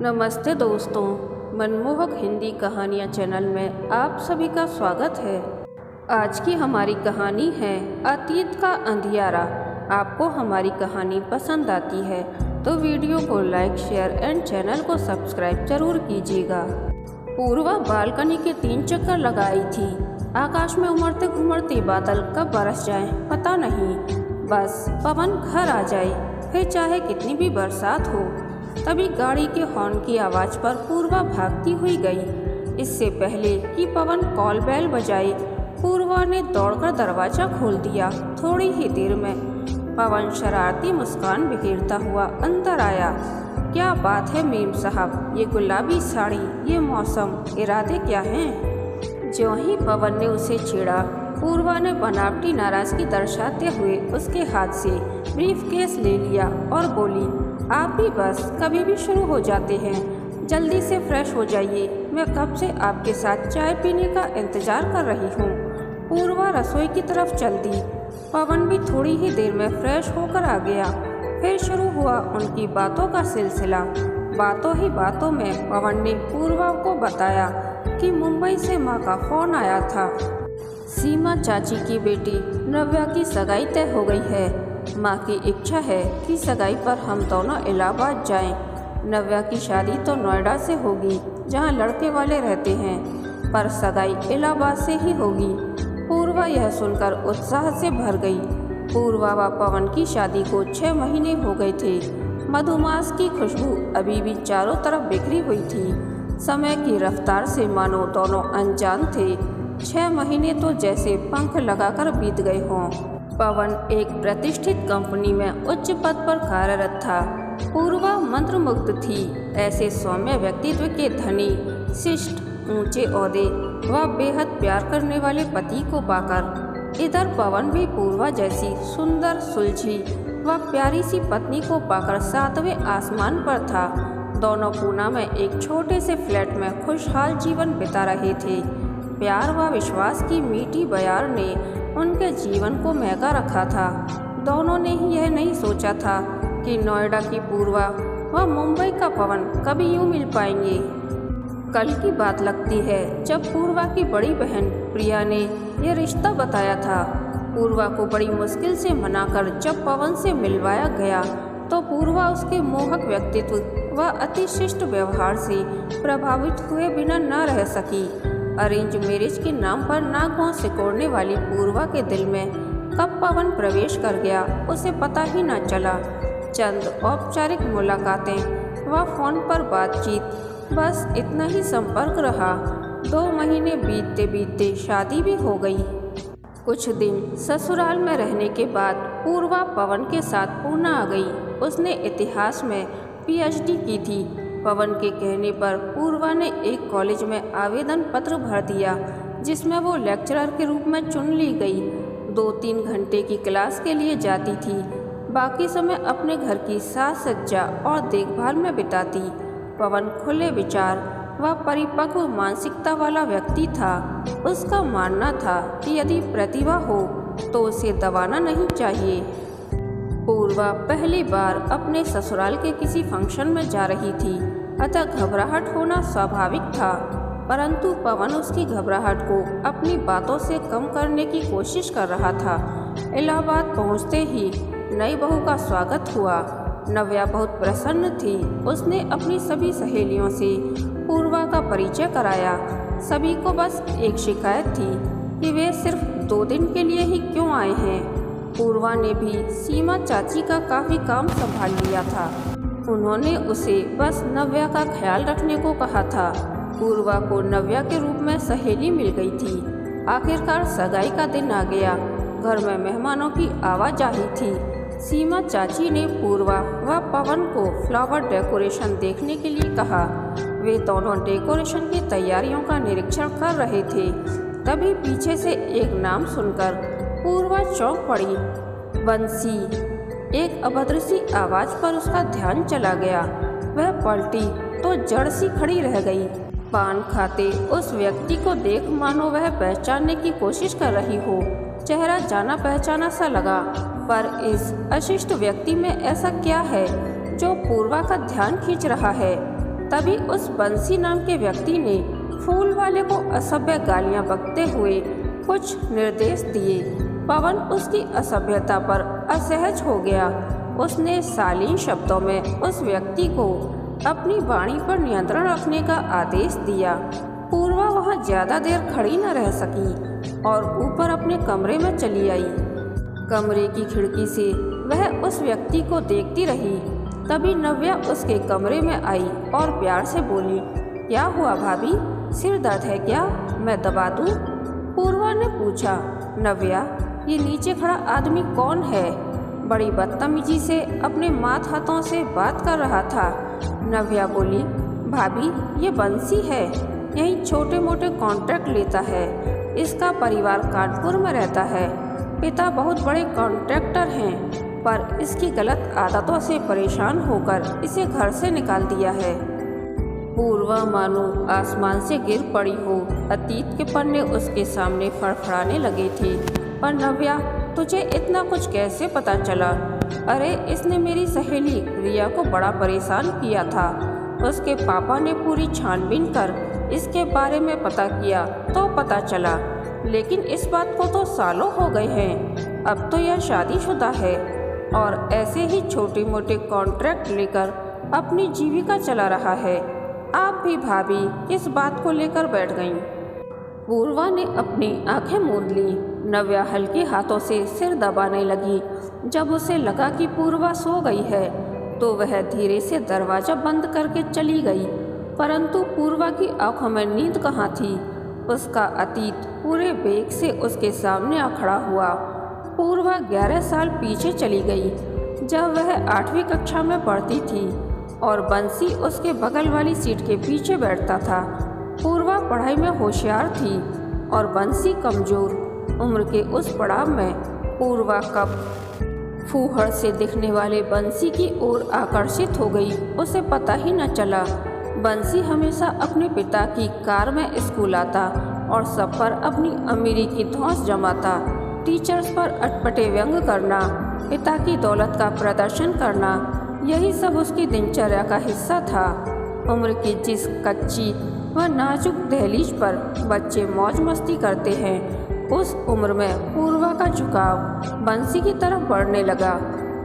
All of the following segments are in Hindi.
नमस्ते दोस्तों, मनमोहक हिंदी कहानियाँ चैनल में आप सभी का स्वागत है। आज की हमारी कहानी है अतीत का अंधियारा। आपको हमारी कहानी पसंद आती है तो वीडियो को लाइक, शेयर एंड चैनल को सब्सक्राइब जरूर कीजिएगा। पूर्वा बालकनी के 3 चक्कर लगाई थी। आकाश में उमड़ते घुमड़ते बादल कब बरस जाए पता नहीं, बस पवन घर आ जाए, फिर चाहे कितनी भी बरसात हो। तभी गाड़ी के हॉर्न की आवाज़ पर पूर्वा भागती हुई गई। इससे पहले कि पवन कॉल बेल बजाए, पूर्वा ने दौड़कर दरवाज़ा खोल दिया। थोड़ी ही देर में पवन शरारती मुस्कान बिखेरता हुआ अंदर आया। क्या बात है मेम साहब, ये गुलाबी साड़ी, ये मौसम, इरादे क्या हैं? ज्यों ही पवन ने उसे छेड़ा, पूर्वा ने बनावटी नाराज़गी दर्शाते हुए उसके हाथ से ब्रीफकेस ले लिया और बोली, आप भी बस कभी भी शुरू हो जाते हैं। जल्दी से फ्रेश हो जाइए, मैं कब से आपके साथ चाय पीने का इंतज़ार कर रही हूँ। पूर्वा रसोई की तरफ चल दी। पवन भी थोड़ी ही देर में फ्रेश होकर आ गया। फिर शुरू हुआ उनकी बातों का सिलसिला। बातों ही बातों में पवन ने पूर्वा को बताया कि मुंबई से माँ का फ़ोन आया था। सीमा चाची की बेटी नव्या की सगाई तय हो गई है। माँ की इच्छा है कि सगाई पर हम दोनों इलाहाबाद जाएं। नव्या की शादी तो नोएडा से होगी, जहाँ लड़के वाले रहते हैं, पर सगाई इलाहाबाद से ही होगी। पूर्वा यह सुनकर उत्साह से भर गई। पूर्वा व पवन की शादी को 6 महीने हो गए थे। मधुमास की खुशबू अभी भी चारों तरफ बिखरी हुई थी। समय की रफ्तार से मानो दोनों अनजान थे। 6 महीने तो जैसे पंख लगाकर बीत गए हों। पवन एक प्रतिष्ठित कंपनी में उच्च पद पर कार्यरत था। पूर्वा मंत्रमुग्ध थी। ऐसे सौम्य व्यक्तित्व के धनी, शिष्ट, ऊंचे ओहदे व बेहद प्यार करने वाले पति को पाकर इधर पवन भी पूर्वा जैसी सुंदर, सुलझी व प्यारी सी पत्नी को पाकर 7वें आसमान पर था। दोनों पूना में एक छोटे से फ्लैट में खुशहाल जीवन बिता रहे थे। प्यार व विश्वास की मीठी बयार ने उनके जीवन को महका रखा था। दोनों ने ही यह नहीं सोचा था कि नोएडा की पूर्वा व मुंबई का पवन कभी यूं मिल पाएंगे। कल की बात लगती है जब पूर्वा की बड़ी बहन प्रिया ने यह रिश्ता बताया था। पूर्वा को बड़ी मुश्किल से मनाकर जब पवन से मिलवाया गया तो पूर्वा उसके मोहक व्यक्तित्व व अति शिष्ट व्यवहार से प्रभावित हुए बिना न रह सकी। अरेंज मैरिज के नाम पर नाक भौं सिकोड़ने वाली पूर्वा के दिल में कब पवन प्रवेश कर गया उसे पता ही न चला। चंद औपचारिक मुलाकातें व फोन पर बातचीत, बस इतना ही संपर्क रहा। 2 महीने बीतते बीतते शादी भी हो गई। कुछ दिन ससुराल में रहने के बाद पूर्वा पवन के साथ पूना आ गई। उसने इतिहास में PhD की थी। पवन के कहने पर पूर्वा ने एक कॉलेज में आवेदन पत्र भर दिया, जिसमें वो लेक्चरर के रूप में चुन ली गई। 2-3 घंटे की क्लास के लिए जाती थी। बाकी समय अपने घर की साज सज्जा और देखभाल में बिताती। पवन खुले विचार व परिपक्व मानसिकता वाला व्यक्ति था। उसका मानना था कि यदि प्रतिभा हो तो उसे दबाना नहीं चाहिए। पूर्वा पहली बार अपने ससुराल के किसी फंक्शन में जा रही थी, अतः घबराहट होना स्वाभाविक था, परंतु पवन उसकी घबराहट को अपनी बातों से कम करने की कोशिश कर रहा था। इलाहाबाद पहुंचते ही नई बहू का स्वागत हुआ। नव्या बहुत प्रसन्न थी। उसने अपनी सभी सहेलियों से पूर्वा का परिचय कराया। सभी को बस एक शिकायत थी कि वे सिर्फ 2 दिन के लिए ही क्यों आए हैं। पूर्वा ने भी सीमा चाची का काफ़ी काम संभाल लिया था। उन्होंने उसे बस नव्या का ख्याल रखने को कहा था। पूर्वा को नव्या के रूप में सहेली मिल गई थी। आखिरकार सगाई का दिन आ गया। घर में मेहमानों की आवाजाही थी। सीमा चाची ने पूर्वा व पवन को फ्लावर डेकोरेशन देखने के लिए कहा। वे दोनों डेकोरेशन की तैयारियों का निरीक्षण कर रहे थे। तभी पीछे से एक नाम सुनकर पूर्वा चौंक पड़ी। बंसी। एक अभद्र सी आवाज़ पर उसका ध्यान चला गया। वह पलटी तो जड़ सी खड़ी रह गई। पान खाते उस व्यक्ति को देख मानो वह पहचानने की कोशिश कर रही हो। चेहरा जाना पहचाना सा लगा, पर इस अशिष्ट व्यक्ति में ऐसा क्या है जो पूर्वा का ध्यान खींच रहा है। तभी उस बंसी नाम के व्यक्ति ने फूल वाले को असभ्य गालियां बकते हुए कुछ निर्देश दिए। पवन उसकी असभ्यता पर असहज हो गया। उसने शालीन शब्दों में उस व्यक्ति को अपनी वाणी पर नियंत्रण रखने का आदेश दिया। पूर्वा वहां ज्यादा देर खड़ी न रह सकी और ऊपर अपने कमरे में चली आई। कमरे की खिड़की से वह उस व्यक्ति को देखती रही। तभी नव्या उसके कमरे में आई और प्यार से बोली, क्या हुआ भाभी, सिर दर्द है क्या, मैं दबा दूं? पूर्वा ने पूछा। नव्या, ये नीचे खड़ा आदमी कौन है? बड़ी बदतमीजी से अपने माथ हाथों से बात कर रहा था। नव्या बोली, भाभी ये बंसी है, यहीं छोटे मोटे कॉन्ट्रैक्ट लेता है। इसका परिवार कानपुर में रहता है। पिता बहुत बड़े कॉन्ट्रैक्टर हैं, पर इसकी गलत आदतों से परेशान होकर इसे घर से निकाल दिया है। पूर्वा मानो आसमान से गिर पड़ी हो। अतीत के पन्ने उसके सामने फड़फड़ाने लगे थे। पर नव्या, तुझे इतना कुछ कैसे पता चला? अरे इसने मेरी सहेली रिया को बड़ा परेशान किया था। उसके पापा ने पूरी छानबीन कर इसके बारे में पता किया तो पता चला, लेकिन इस बात को तो सालों हो गए हैं। अब तो यह शादीशुदा है और ऐसे ही छोटे मोटे कॉन्ट्रैक्ट लेकर अपनी जीविका चला रहा है। आप भी भाभी किस बात को लेकर बैठ गईं? पूर्वा ने अपनी आंखें मूंद ली। नव्या हल्के हाथों से सिर दबाने लगी। जब उसे लगा कि पूर्वा सो गई है तो वह धीरे से दरवाज़ा बंद करके चली गई। परंतु पूर्वा की आंखों में नींद कहाँ थी। उसका अतीत पूरे बेग से उसके सामने आ खड़ा हुआ। पूर्वा 11 साल पीछे चली गई, जब वह 8वीं कक्षा में पढ़ती थी और बंसी उसके बगल वाली सीट के पीछे बैठता था। पूर्वा पढ़ाई में होशियार थी और बंसी कमज़ोर। उम्र के उस पड़ाव में पूर्वा कब फूहड़ से दिखने वाले बंसी की ओर आकर्षित हो गई, उसे पता ही न चला। बंसी हमेशा अपने पिता की कार में स्कूल आता और सब पर अपनी अमीरी की धौंस जमाता। टीचर्स पर अटपटे व्यंग करना, पिता की दौलत का प्रदर्शन करना, यही सब उसकी दिनचर्या का हिस्सा था। उम्र की जिस कच्ची व नाजुक दहलीज पर बच्चे मौज मस्ती करते हैं, उस उम्र में पूर्वा का झुकाव बंसी की तरफ बढ़ने लगा।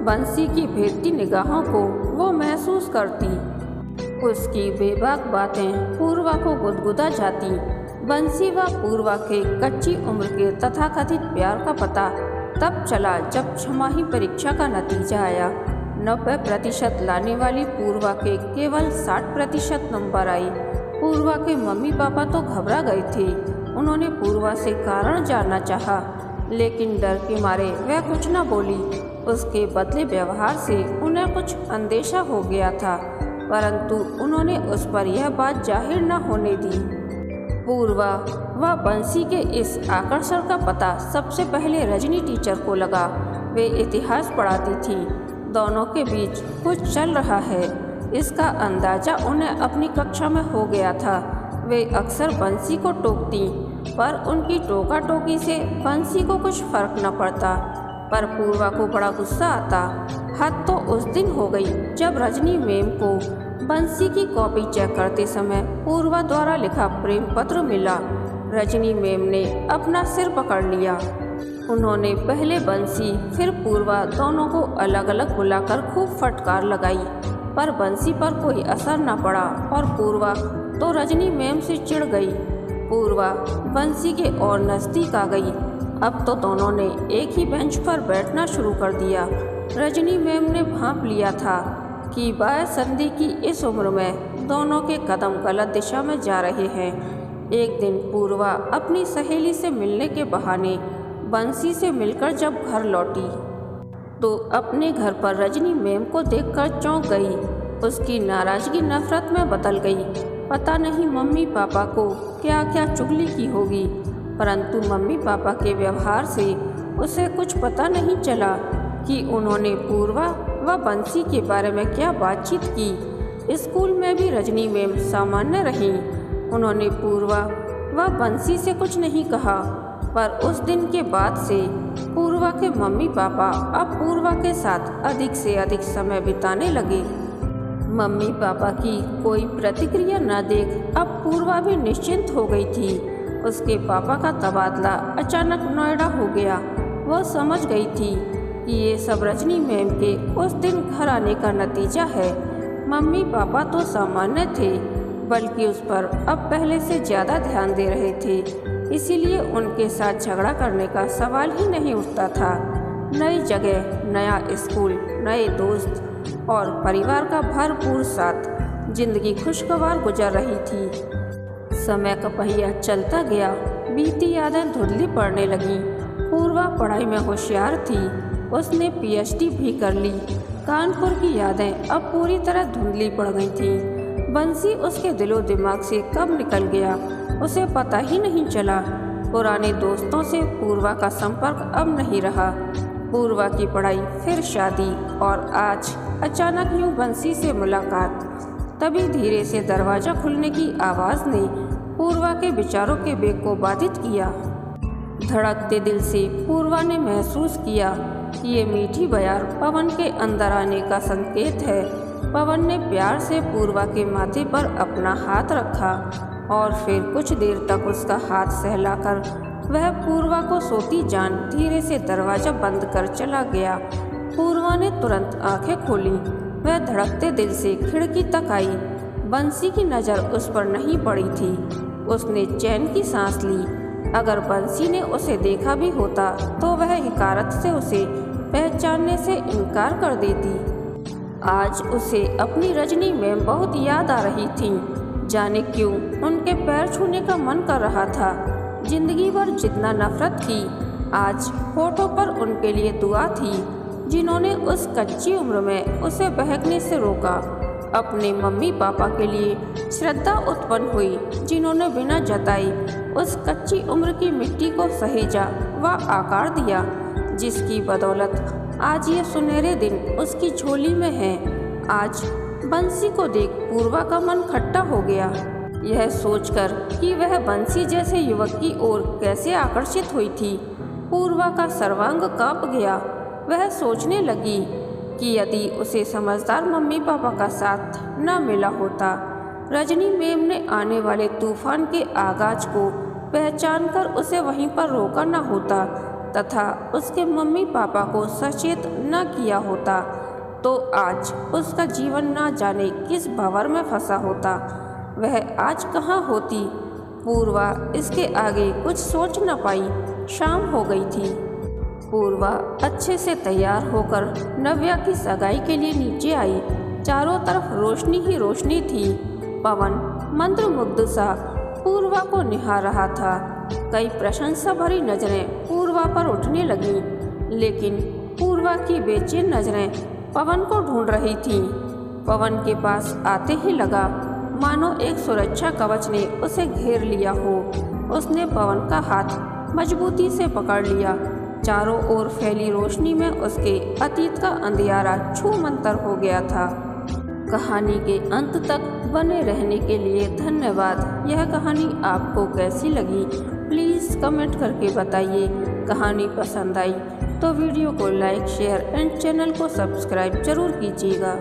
बंसी की भेदती निगाहों को वो महसूस करती। उसकी बेबाक बातें पूर्वा को गुदगुदा जाती। बंसी व पूर्वा के कच्ची उम्र के तथाकथित प्यार का पता तब चला जब छमाही परीक्षा का नतीजा आया। 90% लाने वाली पूर्वा के केवल 60% नंबर आई। पूर्वा के मम्मी पापा तो घबरा गए थे। उन्होंने पूर्वा से कारण जानना चाहा, लेकिन डर के मारे वह कुछ न बोली। उसके बदले व्यवहार से उन्हें कुछ अंदेशा हो गया था, परंतु उन्होंने उस पर यह बात जाहिर न होने दी। पूर्वा व बंसी के इस आकर्षण का पता सबसे पहले रजनी टीचर को लगा। वे इतिहास पढ़ाती थी। दोनों के बीच कुछ चल रहा है, इसका अंदाजा उन्हें अपनी कक्षा में हो गया था। वे अक्सर बंसी को टोकती, पर उनकी टोका टोकी से बंसी को कुछ फर्क न पड़ता। पर पूर्वा को बड़ा गुस्सा आता। हद तो उस दिन हो गई जब रजनी मैम को बंसी की कॉपी चेक करते समय पूर्वा द्वारा लिखा प्रेम पत्र मिला। रजनी मैम ने अपना सिर पकड़ लिया। उन्होंने पहले बंसी फिर पूर्वा दोनों को अलग अलग बुलाकर खूब फटकार लगाई, पर बंसी पर कोई असर न पड़ा और पूर्वा तो रजनी मैम से चिढ़ गई। पूर्वा बंसी के और नज़दीक आ गई। अब तो दोनों ने एक ही बेंच पर बैठना शुरू कर दिया। रजनी मैम ने भांप लिया था कि बायसंधी की इस उम्र में दोनों के कदम गलत दिशा में जा रहे हैं। एक दिन पूर्वा अपनी सहेली से मिलने के बहाने बंसी से मिलकर जब घर लौटी तो अपने घर पर रजनी मैम को देखकर चौंक गई। उसकी नाराज़गी नफरत में बदल गई। पता नहीं मम्मी पापा को क्या क्या चुगली की होगी, परंतु मम्मी पापा के व्यवहार से उसे कुछ पता नहीं चला कि उन्होंने पूर्वा व बंसी के बारे में क्या बातचीत की। स्कूल में भी रजनी मैम सामान्य रहीं। उन्होंने पूर्वा व बंसी से कुछ नहीं कहा, पर उस दिन के बाद से पूर्वा के मम्मी पापा अब पूर्वा के साथ अधिक से अधिक समय बिताने लगे। मम्मी पापा की कोई प्रतिक्रिया न देख अब पूर्वा भी निश्चिंत हो गई थी। उसके पापा का तबादला अचानक नोएडा हो गया। वह समझ गई थी कि ये सब रजनी मैम के उस दिन घर आने का नतीजा है। मम्मी पापा तो सामान्य थे, बल्कि उस पर अब पहले से ज़्यादा ध्यान दे रहे थे। इसीलिए उनके साथ झगड़ा करने का सवाल ही नहीं उठता था। नई जगह, नया स्कूल, नए दोस्त और परिवार का भरपूर साथ जिंदगी खुशगवार गुजर रही थी। समय का पहिया चलता गया, बीती यादें धुंधली पड़ने लगीं। पूर्वा पढ़ाई में होशियार थी, उसने पीएचडी भी कर ली। कानपुर की यादें अब पूरी तरह धुंधली पड़ गई थीं। बंसी उसके दिलो दिमाग से कब निकल गया, उसे पता ही नहीं चला। पुराने दोस्तों से पूर्वा का संपर्क अब नहीं रहा। पूर्वा की पढ़ाई, फिर शादी और आज अचानक यूं बंसी से मुलाकात। तभी धीरे से दरवाज़ा खुलने की आवाज़ ने पूर्वा के विचारों के वेग को बाधित किया। धड़कते दिल से पूर्वा ने महसूस किया कि ये मीठी बयार पवन के अंदर आने का संकेत है। पवन ने प्यार से पूर्वा के माथे पर अपना हाथ रखा और फिर कुछ देर तक उसका हाथ सहलाकर वह पूर्वा को सोती जान धीरे से दरवाज़ा बंद कर चला गया। पूर्वा ने तुरंत आंखें खोली। वह धड़कते दिल से खिड़की तक आई। बंसी की नज़र उस पर नहीं पड़ी थी। उसने चैन की सांस ली। अगर बंसी ने उसे देखा भी होता तो वह हिकारत से उसे पहचानने से इनकार कर देती। आज उसे अपनी रजनी में बहुत याद आ रही थी। जाने क्यों उनके पैर छूने का मन कर रहा था। जिंदगी भर जितना नफरत थी, आज होठों पर उनके लिए दुआ थी, जिन्होंने उस कच्ची उम्र में उसे बहकने से रोका। अपने मम्मी पापा के लिए श्रद्धा उत्पन्न हुई, जिन्होंने बिना जताई उस कच्ची उम्र की मिट्टी को सहेजा व आकार दिया, जिसकी बदौलत आज ये सुनहरे दिन उसकी झोली में है। आज बंसी को देख पूर्वा का मन खट्टा हो गया। यह सोचकर कि वह बंसी जैसे युवक की ओर कैसे आकर्षित हुई थी, पूर्वा का सर्वांग कांप गया। वह सोचने लगी कि यदि उसे समझदार मम्मी पापा का साथ न मिला होता, रजनी मैम ने आने वाले तूफान के आगाज को पहचानकर उसे वहीं पर रोका न होता तथा उसके मम्मी पापा को सचेत न किया होता, तो आज उसका जीवन न जाने किस भंवर में फंसा होता। वह आज कहाँ होती। पूर्वा इसके आगे कुछ सोच न पाई। शाम हो गई थी। पूर्वा अच्छे से तैयार होकर नव्या की सगाई के लिए नीचे आई। चारों तरफ रोशनी ही रोशनी थी। पवन मंत्रमुग्ध सा पूर्वा को निहार रहा था। कई प्रशंसा भरी नजरें पूर्वा पर उठने लगीं, लेकिन पूर्वा की बेचैन नजरें पवन को ढूंढ रही थीं। पवन के पास आते ही लगा मानो एक सुरक्षा कवच ने उसे घेर लिया हो। उसने पवन का हाथ मजबूती से पकड़ लिया। चारों ओर फैली रोशनी में उसके अतीत का अंधियारा छूमंतर हो गया था। कहानी के अंत तक बने रहने के लिए धन्यवाद। यह कहानी आपको कैसी लगी प्लीज़ कमेंट करके बताइए। कहानी पसंद आई तो वीडियो को लाइक, शेयर एंड चैनल को सब्सक्राइब जरूर कीजिएगा।